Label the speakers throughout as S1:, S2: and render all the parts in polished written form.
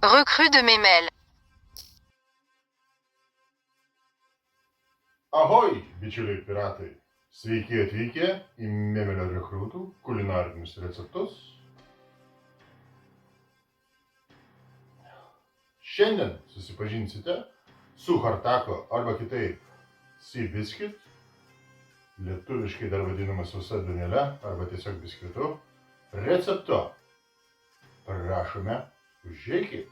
S1: Recrue de Memel.
S2: Ahoj, bičiuliai piratai! Sveiki atvykę į Memelio rekrūtų kulinarinius receptus. Šiandien susipažinsite su hartako arba kitaip sea biscuit, lietuviškai dar vadinamas sausa duonele arba tiesiog biskvitu, receptu. Prašome, užeikit!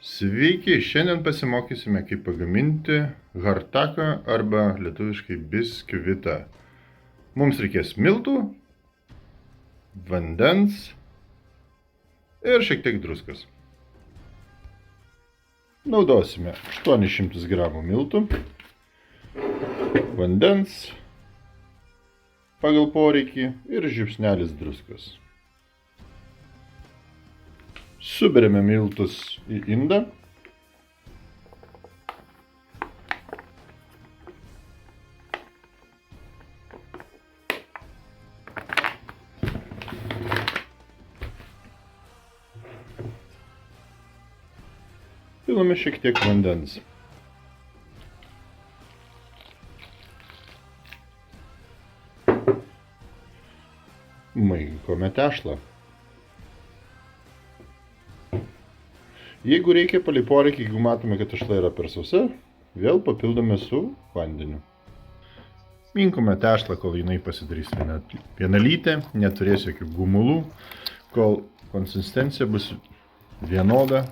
S2: Sveiki, šiandien pasimokysime, kaip pagaminti hartaką arba lietuviškai biskvitą. Mums reikės miltų, vandens ir šiek tiek druskos. Naudosime 800 gramų miltų, vandens pagal poreikį ir žiupsnelis druskos. Suberiame miltus į indą. Pilame šiek tiek vandens. Mainkome tešlą. Jeigu reikia palei poreikį, jeigu matome, kad tešla yra per sausa, vėl papildome su vandeniu. Minkome tešlą, kol jinai pasidarys vienalytė, neturės jokių gumulų, kol konsistencija bus vienoda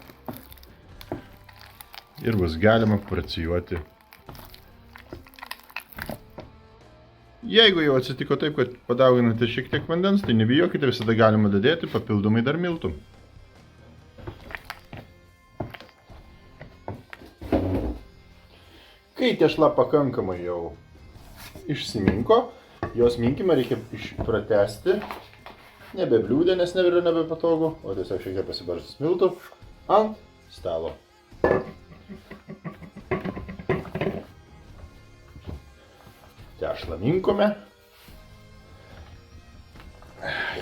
S2: ir bus galima pracijuoti. Jeigu jau atsitiko taip, kad padauginate šiek tiek vandens, tai nebijokite, visada galima dadėti papildomai dar miltų. Kai tešla pakankamai jau išsiminko, jos minkimą reikia pratęsti, nebebliūdė, nes yra nebepatogu, o tiesiog šiek tiek pasibarstus miltų ant stalo. Tešlą minkome,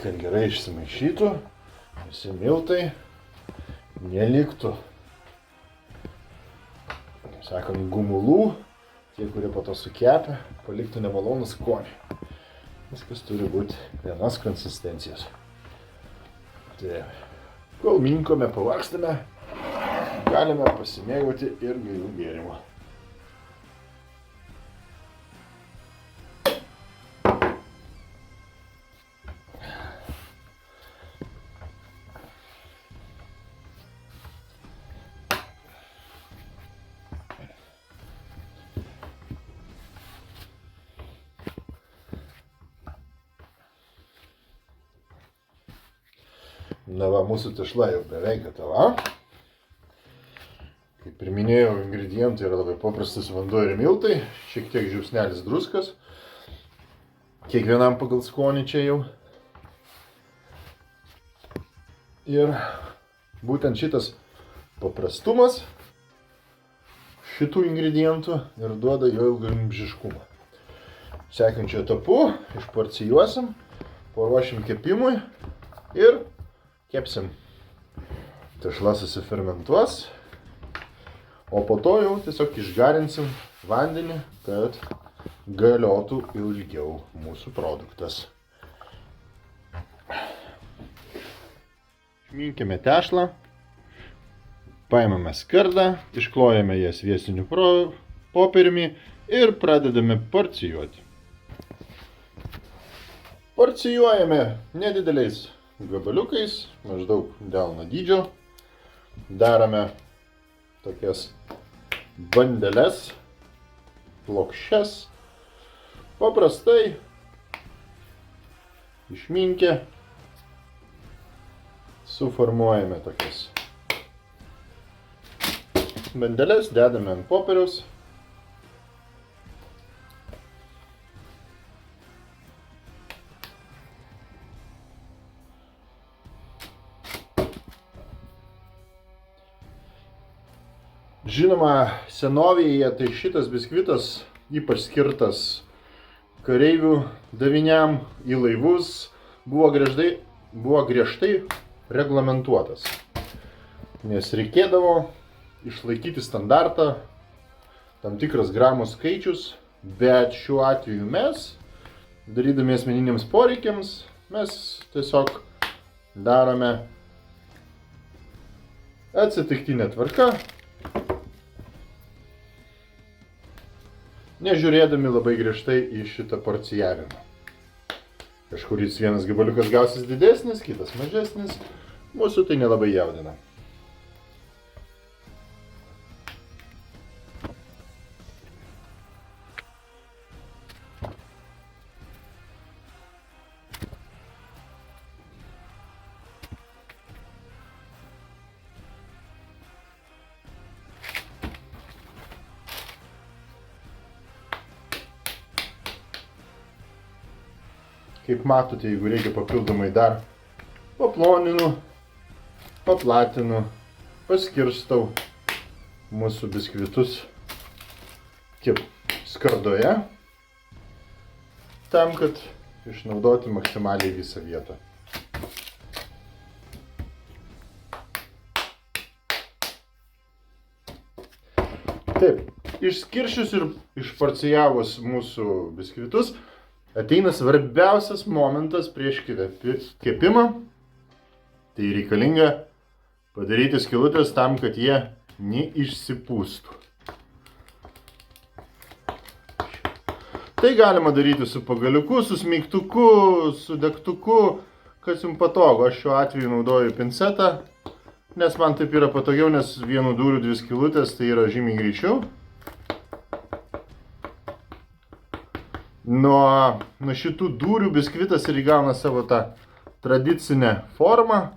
S2: kad gerai išsimaišytų, visi miltai neliktų, sakant, gumulų, tie, kurie po to sukepia, paliktų nemalonų skonį. Viskas turi būti vienos konsistencijos. Tai, kol minkome, pavargstame, galime pasimėgauti ir gaivių gėrimų. Na va, mūsų tešla jau beveik gatava. Kaip ir minėjau, ingredientai yra labai paprastas vanduo ir miltai, šiek tiek žiupsnelis druskos. Kiekvienam pagal skonį čia jau. Ir būtent šitas paprastumas šitų ingredientų ir duoda jo ilgaamžiškumą. Sekančiu etapu išporcijuosim, paruošim kepimui ir kepsim. Tešla susifermentuos, o po to jau tiesiog išgarinsim vandenį, kad galiotų ilgiau mūsų produktas. Išminkime tešlą, paimame skardą, išklojame ją sviestiniu popieriumi ir pradedame porcijuoti. Porcijuojame nedideliais gabaliukais, maždaug delno dydžio. Darome tokias bandeles, plokščias, paprastai išminkę. Suformuojame tokias bandeles, dedame ant popieriaus. Žinoma, senovėje tai šitas biskvitas ypač skirtas kareivių daviniam į laivus, buvo griežtai reglamentuotas. Nes reikėdavo išlaikyti standartą, tam tikras gramų skaičius, bet šiuo atveju mes, darydami asmeniniams poreikiams, mes tiesiog darome atsitiktinę tvarką, nežiūrėdami labai griežtai į šitą porcijavimą. Kažkuris vienas gabaliukas gausis didesnis, kitas mažesnis, mūsų tai nelabai jaudina. Kaip matote, jeigu reikia papildomai dar paploninu, paplatinu, paskirstau mūsų biskvitus kaip skardoje, tam, kad išnaudoti maksimaliai visą vietą. Taip, išskirsčius ir išporcijavus mūsų biskvitus, ateina svarbiausias momentas prieš kepimą. Tai reikalinga padaryti skylutes tam, kad jie neišsipūstų. Tai galima daryti su pagaliuku, su smeigtuku, su degtuku, kas jums patogu. Aš šiuo atveju naudoju pincetą, nes man taip yra patogiau, nes vienu dūriu 2 skylutės tai yra žymiai greičiau. Nuo šitų dūrių biskvitas ir įgauna savo tą tradicinę formą,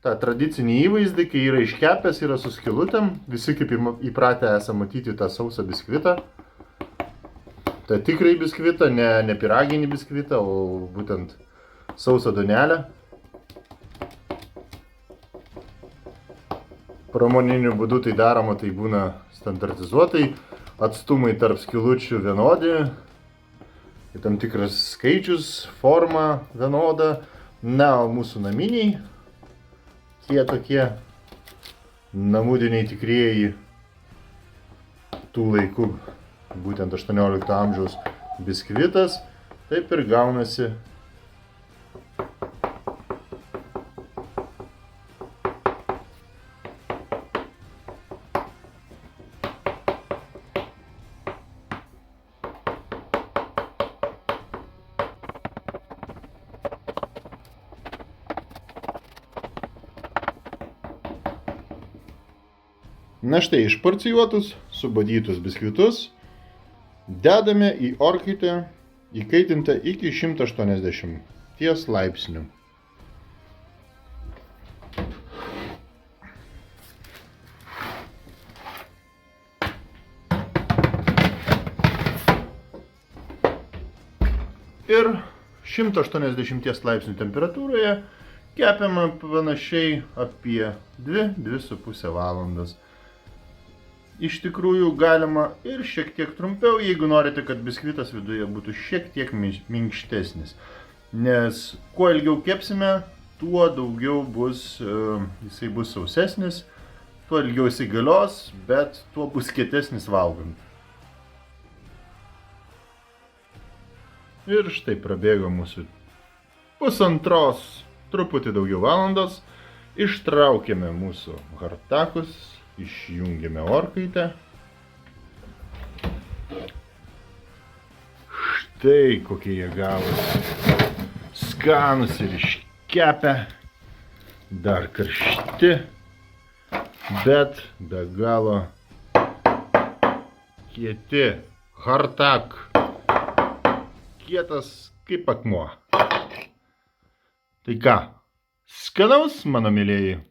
S2: tą tradicinį įvaizdį, kai yra iškepęs, yra su skylutėm. Visi kaip įpratę esame matyti tą sausą biskvitą. tą tikrąjį biskvitą, ne pyraginį biskvitą, o būtent sausą duonelę. Pramoniniu būdu tai daroma, tai būna standartizuotai, atstumai tarp skylučių vienodi, tam tikras skaičius, forma vienoda. Na, o mūsų naminiai, tie tokie namudiniai tikrieji tų laikų, būtent 18 amžiaus biskvitas, taip ir gaunasi. Na štai, išporcijuotus, subadytus biskvitus dedame į orkaitę, įkaitintą iki 180 laipsnių. Ir 180 laipsnių temperatūroje kepiama panašiai apie 2–2,5 valandas. Iš tikrųjų galima ir šiek tiek trumpiau, jeigu norite, kad biskvitas viduje būtų šiek tiek minkštesnis. Nes kuo ilgiau kepsime, tuo daugiau jisai bus sausesnis, tuo ilgiau jisai galios, bet tuo bus kietesnis valgant. Ir štai prabėgo mūsų pusantros, truputį daugiau valandos. Ištraukėme mūsų hartakus. Išjungiame orkaitę. Štai kokie jie gavosi. Skanūs ir iškepę. Dar karšti. Bet be galo kieti. Hartak. Kietas kaip akmuo. Tai ką? Skanaus, mano mėlėjai.